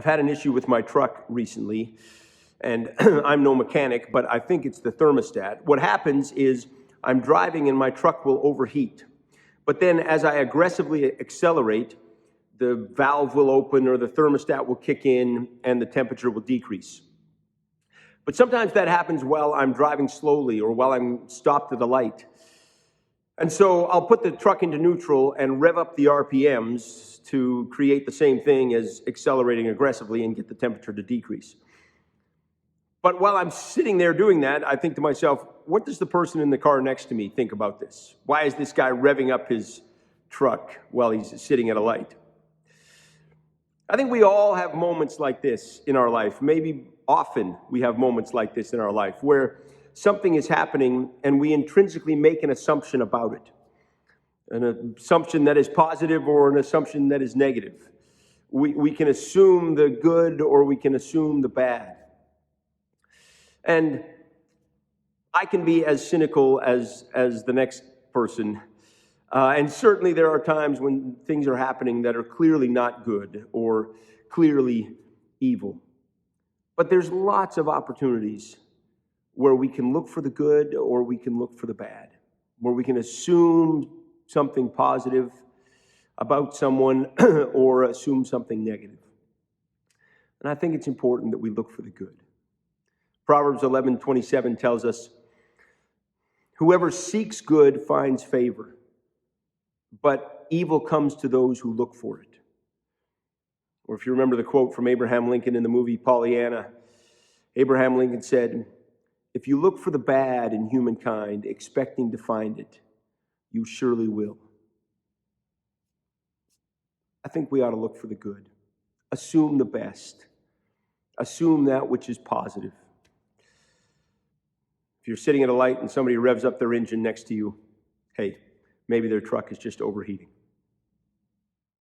I've had an issue with my truck recently, and I'm no mechanic, but I think it's the thermostat. What happens is I'm driving and my truck will overheat. But then as I aggressively accelerate, the valve will open or the thermostat will kick in and the temperature will decrease. But sometimes that happens while I'm driving slowly or while I'm stopped at a light. And so I'll put the truck into neutral and rev up the RPMs to create the same thing as accelerating aggressively and get the temperature to decrease. But while I'm sitting there doing that, I think to myself, what does the person in the car next to me think about this? Why is this guy revving up his truck while he's sitting at a light? I think we all have moments like this in our life. Maybe often we have moments like this in our life where something is happening and we intrinsically make an assumption about it. An assumption that is positive or an assumption that is negative. We can assume the good or we can assume the bad. And I can be as cynical as the next person. And certainly there are times when things are happening that are clearly not good or clearly evil. But there's lots of opportunities where we can look for the good or we can look for the bad, where we can assume something positive about someone or assume something negative. And I think it's important that we look for the good. Proverbs 11:27 tells us, "Whoever seeks good finds favor, but evil comes to those who look for it." Or if you remember the quote from Abraham Lincoln in the movie Pollyanna, Abraham Lincoln said, "If you look for the bad in humankind, expecting to find it, you surely will." I think we ought to look for the good. Assume the best. Assume that which is positive. If you're sitting at a light and somebody revs up their engine next to you, hey, maybe their truck is just overheating.